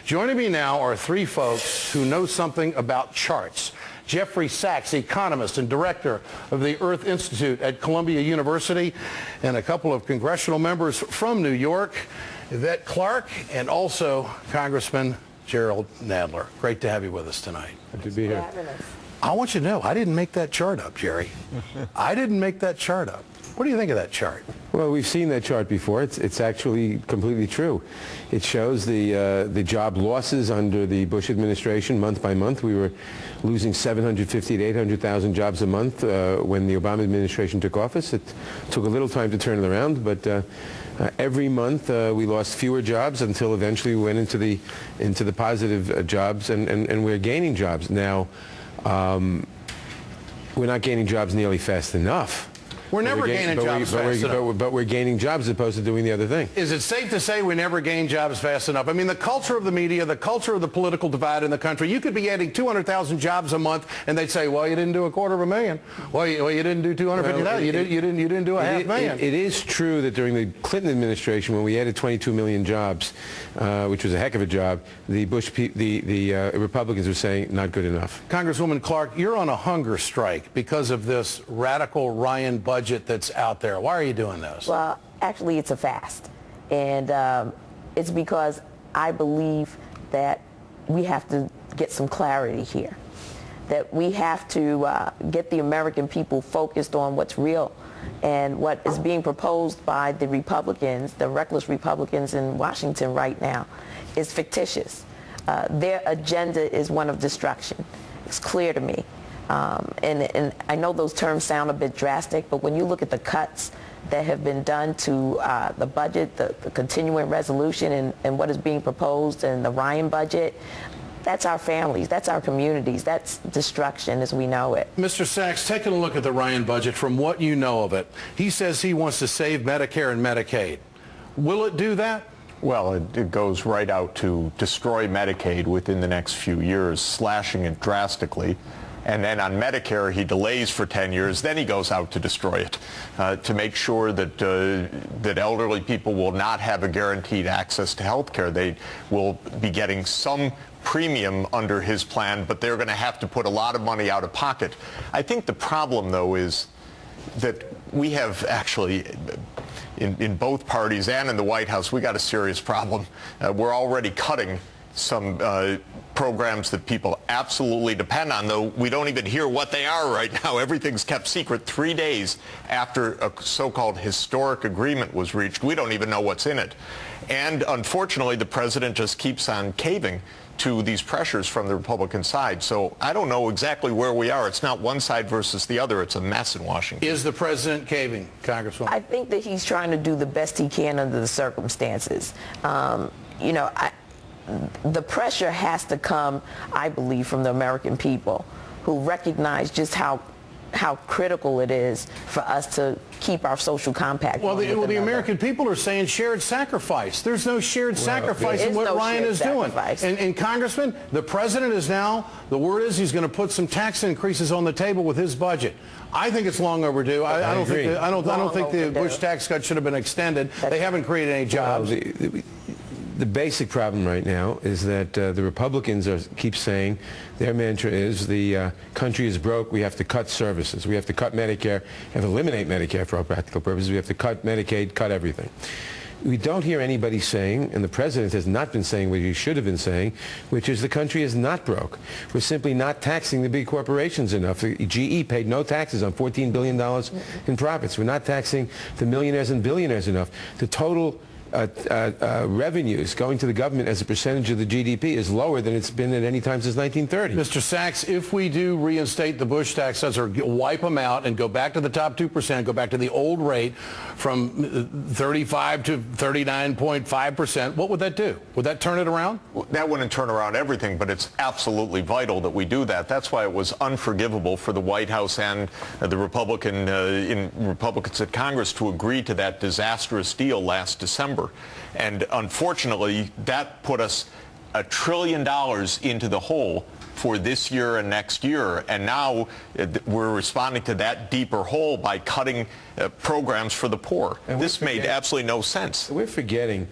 Joining me now are three folks who know something about charts. Jeffrey Sachs, economist and director of the Earth Institute at Columbia University, and a couple of congressional members from New York, Yvette Clarke, and also Congressman Gerald Nadler. Great to have you with us tonight. Good to be here. I want you to know, I didn't make that chart up, Jerry. I didn't make that chart up. What do you think of that chart? Well, we've seen that chart before. It's actually completely true. It shows the job losses under the Bush administration month by month. We were losing 750 to 800,000 jobs a month when the Obama administration took office. It took a little time to turn it around, but every month we lost fewer jobs until eventually we went into the positive jobs, and we're gaining jobs now. We're not gaining jobs nearly fast enough. We're never gaining jobs fast enough. But we're gaining jobs as opposed to doing the other thing. Is it safe to say we never gain jobs fast enough? I mean, the culture of the media, the culture of the political divide in the country, you could be adding 200,000 jobs a month, and they'd say, well, you didn't do 250,000. Well, you didn't do 250,000. You didn't do a half million. It is true that during the Clinton administration, when we added 22 million jobs, which was a heck of a job, the Republicans were saying not good enough. Congresswoman Clarke, you're on a hunger strike because of this radical Ryan budget that's out there. Why are you doing this? Well, actually, it's a fast. And it's because I believe that we have to get some clarity here, that we have to get the American people focused on what's real. And what is being proposed by the Republicans, the reckless Republicans in Washington right now, is fictitious. Their agenda is one of destruction. It's clear to me. And I know those terms sound a bit drastic, but when you look at the cuts that have been done to the budget, the continuing resolution and what is being proposed in the Ryan budget, that's our families, that's our communities, that's destruction as we know it. Mr. Sachs, taking a look at the Ryan budget, from what you know of it, he says he wants to save Medicare and Medicaid. Will it do that? Well, it goes right out to destroy Medicaid within the next few years, slashing it drastically. And then on Medicare, he delays for 10 years. Then he goes out to destroy it, to make sure that that elderly people will not have a guaranteed access to health care. They will be getting some premium under his plan, but they're going to have to put a lot of money out of pocket. I think the problem, though, is that we have actually, in both parties and in the White House, we got a serious problem. We're already cutting some programs that people absolutely depend on, though we don't even hear what they are right now. Everything's kept secret 3 days after a so-called historic agreement was reached. We don't even know what's in it. And unfortunately, the president just keeps on caving to these pressures from the Republican side. So I don't know exactly where we are. It's not one side versus the other. It's a mess in Washington. Is the president caving, Congresswoman? I think that he's trying to do the best he can under the circumstances. The pressure has to come, I believe, from the American people who recognize just how critical it is for us to keep our social compact. Well, the American people are saying shared sacrifice. There's no shared sacrifice in what Ryan is doing. And Congressman, the president is now, the word is he's going to put some tax increases on the table with his budget. I think it's long overdue. I don't think the Bush tax cut should have been extended. They haven't created any jobs. The basic problem right now is that the Republicans keep saying their mantra is the country is broke, we have to cut services, we have to cut Medicare, we have to eliminate Medicare for all practical purposes, we have to cut Medicaid, cut everything. We don't hear anybody saying, and the president has not been saying what he should have been saying, which is the country is not broke. We're simply not taxing the big corporations enough. GE paid no taxes on $14 billion in profits. We're not taxing the millionaires and billionaires enough. The total revenues going to the government as a percentage of the GDP is lower than it's been at any time since 1930. Mr. Sachs, if we do reinstate the Bush tax cuts or wipe them out and go back to the top 2%, go back to the old rate from 35 to 39.5%, what would that do? Would that turn it around? That wouldn't turn around everything, but it's absolutely vital that we do that. That's why it was unforgivable for the White House and the Republicans at Congress to agree to that disastrous deal last December. And unfortunately, that put us $1 trillion into the hole for this year and next year. And now we're responding to that deeper hole by cutting programs for the poor. And this made absolutely no sense. We're forgetting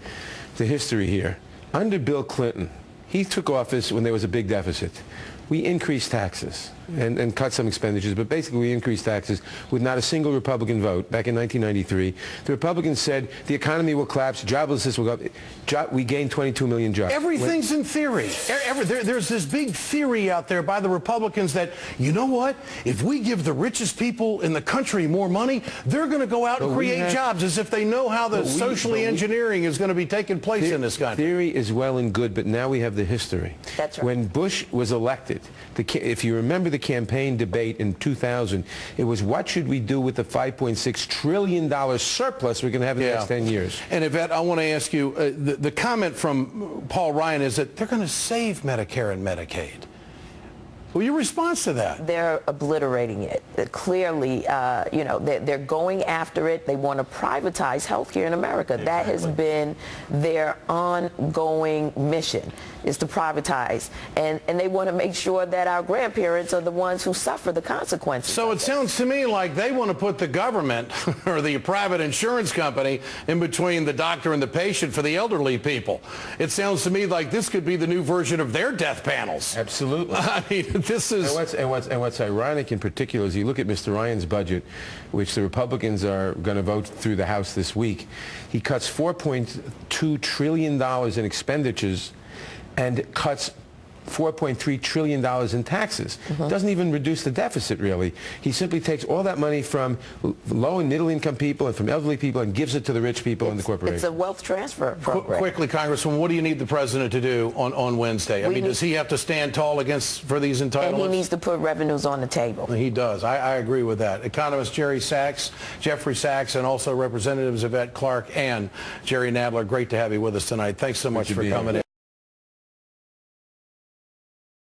the history here. Under Bill Clinton, He took office when there was a big deficit. We increased taxes and cut some expenditures, but basically we increased taxes with not a single Republican vote back in 1993. The Republicans said the economy will collapse, joblessness will go up. We gained 22 million jobs. Everything's in theory. There's this big theory out there by the Republicans that, you know what, if we give the richest people in the country more money, they're going to go out and create jobs, as if they know how the socially engineering is going to be taking place in this country. Theory is well and good, but now we have the history. That's right. When Bush was elected, if you remember the campaign debate in 2000, it was what should we do with the $5.6 trillion surplus we're going to have in the next 10 years. And Yvette, I want to ask you, the comment from Paul Ryan is that they're going to save Medicare and Medicaid. Well, your response to that? They're obliterating it. Clearly, they're going after it. They want to privatize healthcare in America. Exactly. That has been their ongoing mission, is to privatize. And they want to make sure that our grandparents are the ones who suffer the consequences. So it sounds to me like they want to put the government or the private insurance company in between the doctor and the patient for the elderly people. It sounds to me like this could be the new version of their death panels. Absolutely. I mean, this is... And what's ironic in particular is you look at Mr. Ryan's budget, which the Republicans are going to vote through the House this week. He cuts $4.2 trillion in expenditures and cuts $4.3 trillion in taxes. Doesn't even reduce the deficit, really. He simply takes all that money from low and middle income people and from elderly people and gives it to the rich people and the corporations. It's a wealth transfer program. Quickly, Congresswoman, what do you need the president to do on Wednesday? I mean, does he have to stand tall for these entitlements? And he needs to put revenues on the table. He does. I agree with that. Economist Jeffrey Sachs, and also Representatives Yvette Clarke and Jerry Nadler, great to have you with us tonight. Thanks so much for coming in.